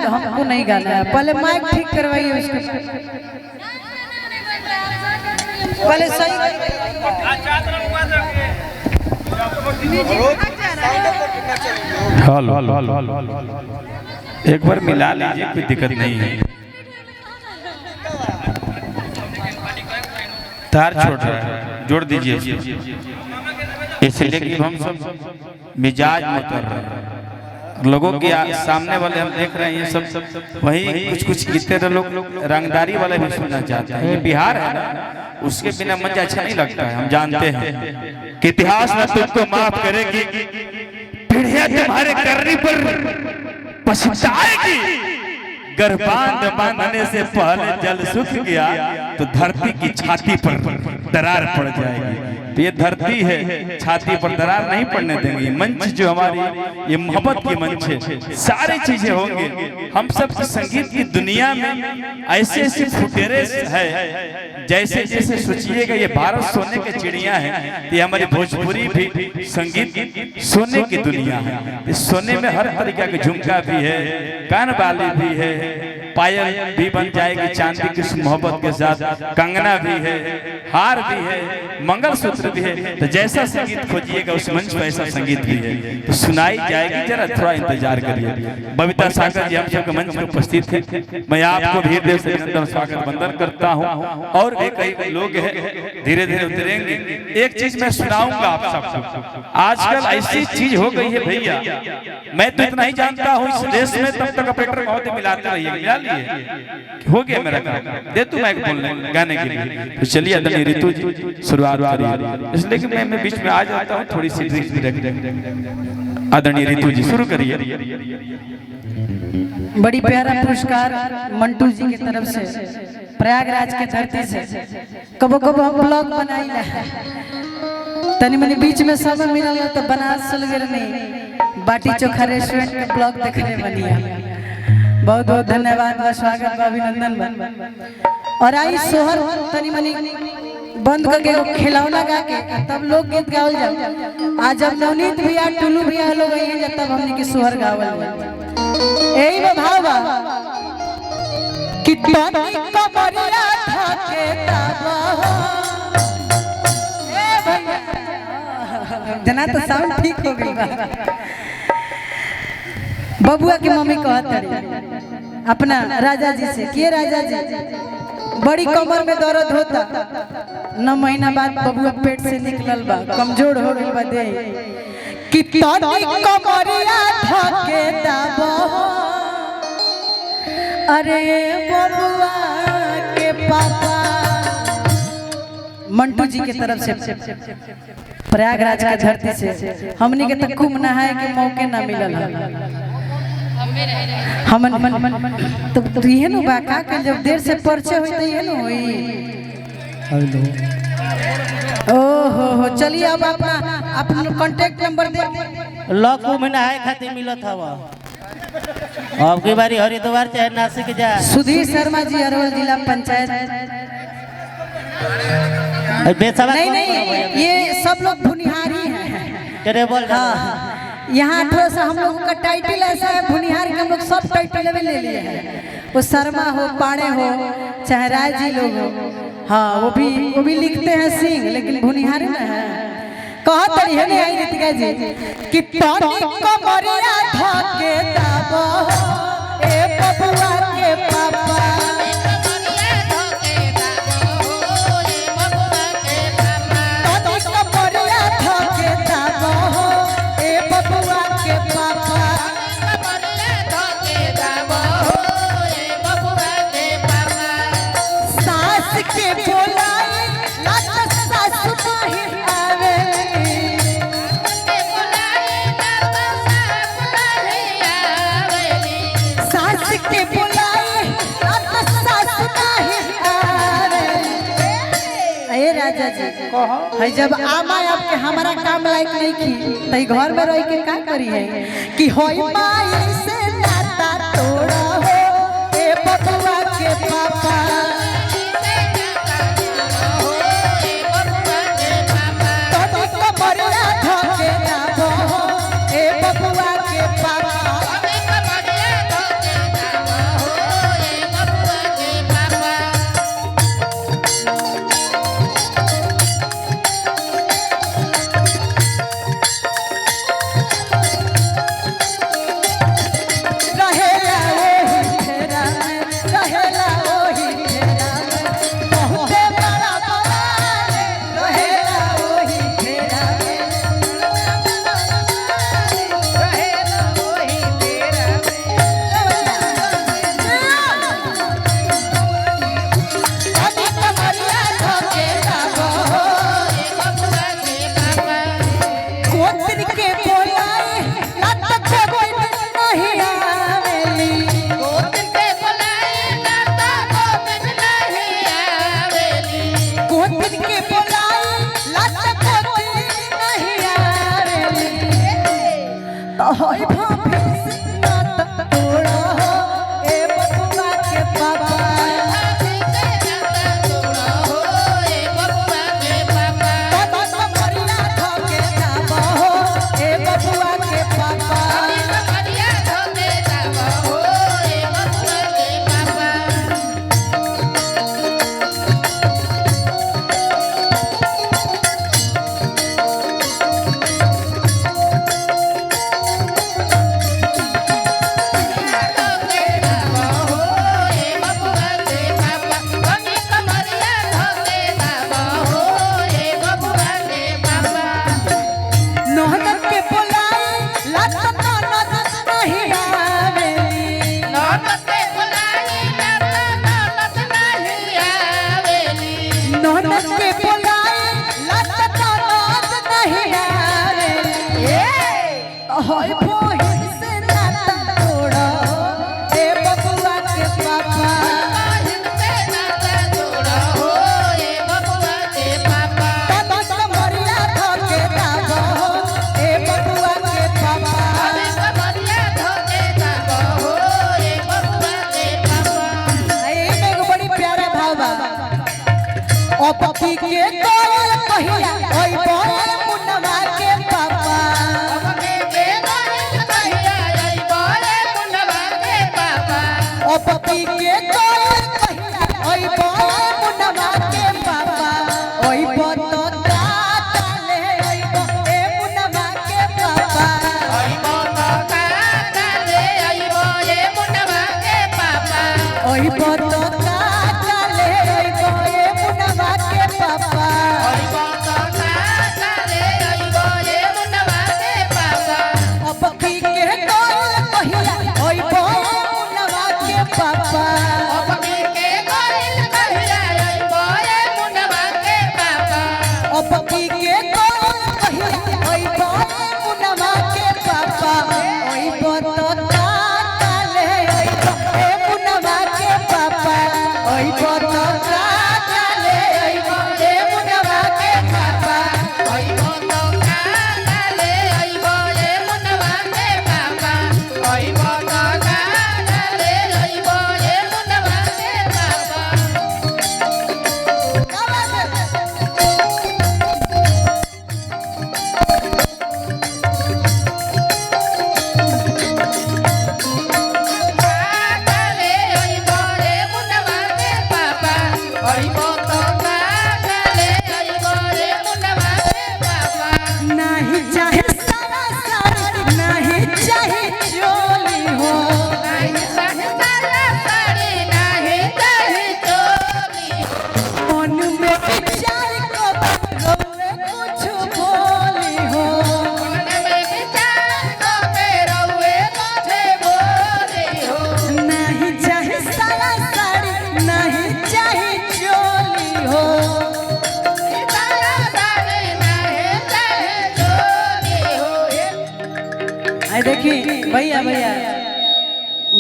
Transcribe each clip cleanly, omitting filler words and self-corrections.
हमको नहीं गाना है, पहले माइक ठीक करवाइए उसको, पहले सही एक बार मिला लीजिए, कोई दिक्कत नहीं है। तार छोड़ रहा है, जोड़ दीजिए इसलिए कि हम सब मिजाज में कर रहे हैं। लोगों के सामने वाले हम देख रहे हैं, ये सब वही कुछ गीते लोग रंगदारी वाले भी सुनना चाहते हैं। ये बिहार है ना, उसके बिना मजा अच्छा नहीं लगता है। हम जानते हैं कि इतिहास में तुमको माफ करेगी, पीढ़ियां तुम्हारे करने पर पछताएगी। गर्भांध बांधने से पहले जल सूख गया तो धरती की छाती पर दरार पड़ जाएगी। तो ये धरती है, छाती पर दरार नहीं पड़ने देंगे। मंच जो हमारी ये मोहब्बत की मंच है, सारी चीजें होंगे। हम सब संगीत की दुनिया में ऐसे ऐसे फुटेरे है, जैसे जैसे सोचिएगा ये भारत सोने के चिड़िया है, ये हमारी भोजपुरी भी संगीत सोने की दुनिया है। इस सोने में हर तरीका के झुमका भी है, कान वाली भी है, पायल भी बन जाएगी चांदी की मोहब्बत के साथ, कंगना भी है, हार भी है, मंगलसूत्र भी है। तो जैसा संगीत खोजिएगा उस मंच पर ऐसा संगीत भी है, तो सुनाई जाएगी। जरा थोड़ा इंतजार करिए। बबीता सागर जी हम सबके मंच में उपस्थित थे। मैं आपको भी हृदय से अभिनंदन स्वागत वंदन करता हूँ। और भी कई लोग हैं, धीरे धीरे उतरेंगे। एक चीज मैं सुनाऊंगा आप सबको। आजकल ऐसी चीज हो गई है भैया, मैं तो इतना ही जानता हूँ इस देश में तब तक ऑपरेटर बहुत मिलाते रहिए। मिला लिए हो गया मेरा काम, दे तू माइक बोलने गाने के लिए। तो चलिए आदरणीय ऋतु जी शुरुआत करिए, इसलिए कि मैं बीच में आ जाता हूँ, थोड़ी सी ड्रिंक्स भी रख। आदरणीय ऋतु जी शुरू करिए। बड़ी प्यारा पुरस्कार मंटू जी की तरफ से, प्रयागराज के धरती से। कबो कबो हम ब्लॉग बनाइला, तनी मनी बीच में समय मिलल तो बनारस चल गेल नहीं, बाटी चोखा रेस्टोरेंट के ब्लॉग देखने बनिया। बहुत बहुत धन्यवाद व स्वागत व अभिनंदन। और आई सोहर तनी मनी बंद करके खिलौना गा के तब लोग गीत गावल जाओ। आज जब नवनीत भैया टुल्लू भैया लोग आई हैं, तब हमने की सोहर गावल यही में भाव कि तनी कमरिया ढके ताबा ए भैया जना तो साउंड ठीक हो गई बा। बबुआ की मम्मी कहत रही अपना राजा जी से कि राजा जी बड़ी कमर में दर्द होता, 9 महीना बाद बबुआ पेट से निकलल बा, कमजोर हो गई बा देह। कि तनी कमरिया ढके दाबो, अरे बबुआ के पापा। मंटू जी की तरफ से प्रयागराज की धरती से हमनी के तक कुंभ नहाए के मौके ना मिलल। हम तो ये नु बा का जब देर से परिचय होई तो ये नु होई। ओहो चलिए अब अपना कांटेक्ट नंबर दे। लॉकू में नहाए खातिर मिलत हवा। अब की बारी हरिद्वार चाहे नासिक जा। सुधीर शर्मा जी, अरवल जिला पंचायत। नहीं नहीं, ये सब लोग भुनिहारी हैं। बोल हाँ, यहाँ थोड़ा सा हम लोगों का टाइटल ऐसा है भुनिहार के, हम लोग सब टाइटल ले लिए हैं। वो शर्मा हो, पाड़े हो, चाहे राय जी लोग हो, हाँ वो भी लिखते हैं सिंह, लेकिन भुनिहार ना है। कहत रही है नहीं आई रितिका जी कि तनी कमरिया ढके दाबो, ए बबुआ के पापा। राजा जी है जब आमा आपके हमारा काम लायक नहीं की तई घर में रह के का करी है कि होई माई से नाता तोड़ा हो ए बबुआ के पापा तो कमरिया धोके जाबो ए बबुआ के पापा होई भाभी से नाता तोड़ा हो ए बबुआ के पापा तो कमरिया धोके जाबो ए बबुआ के पापा होई बहिन से नाता तोड़ा ए बबुआ के पापा तो कमरिया धोके जाबो ए बबुआ के पापा एगो बड़ी प्यारा भाव बा ओ पपी के कोयल कहिया ओई बोल मुन्नवा के पापा ओ पपी के कोयल कहिया ओई बोल मुन्नवा के पापा ओई बतो काले ओई बो ए मुन्नवा के पापा ओई बतो काले ओई बो ए मुन्नवा के पापा ओई बतो काले ओई बो ए मुन्नवा के पापा ओई बतो काले ओई बो ए मुन्नवा के पापा ओ पपी के कोयल कहिया ओई बो मुन्नवा के पापा ओ पपी के कोयल कहिया ओई बो ए मुन्नवा के पापा ओ पपी के कोयल कहिया ओई बो मुन्नवा के पापा ओई बतो काले ओई बो ए मुन्नवा के पापा ओई बतो काले ओई बो ए मुन्नवा के पापा ओई बतो काले ओई बो ए मुन्नवा के पापा ओई बतो काले ओई बो ए मुन्नवा के नहीं चाहे सारा साड़ी नहीं चाहे चोली हो मन में विचार को रोवे कुछ बोली हो नहीं चाहे सारा साड़ी नहीं चाहे चोली हो आई देखी भैया भैया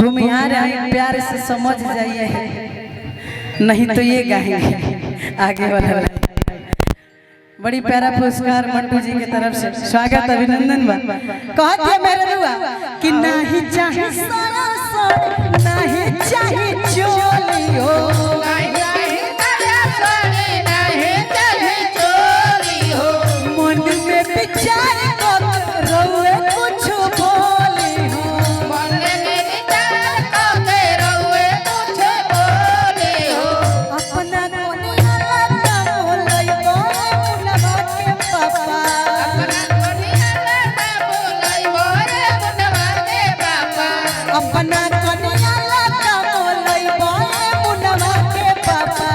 भूमिहार है प्यार से समझ जाइए नहीं तो ये गाएंगे आगे वाला बड़ी प्यारा पुरस्कार मंटू जी की तरफ से स्वागत अभिनंदन बा। कहत है मेरे रुआ कि नहीं चाहे सारा सोनी नहीं चाहे चोली हो मन में विचार कर रोए कुछ बोली हो अपना कोनिया लगा बोलई मुनवा के पापा अपना कोनिया लगा बोलई मुनवा के पापा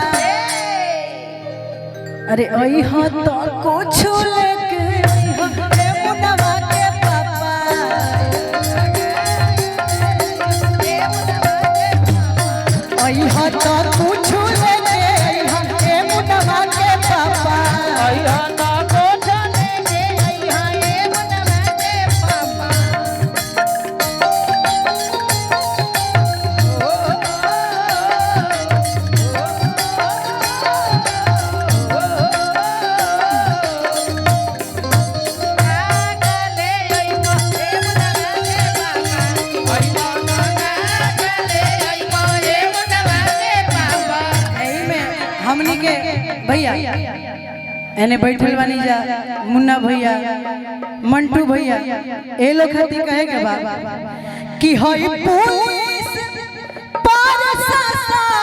अरे ओई हो तो कुछ लेके आई हो रे मुनवा के पापा ओई हो तो कुछ लेके आई हो रे मुनवा के पापा ओई हो तो कुछ लेके आई हो रे मुनवा के पापा हमनी के भैया एने बैठल बानी जा मुन्ना भैया मंटू भैया ए लोग खातिर कहे के बा कि हई पुलिस पर शासन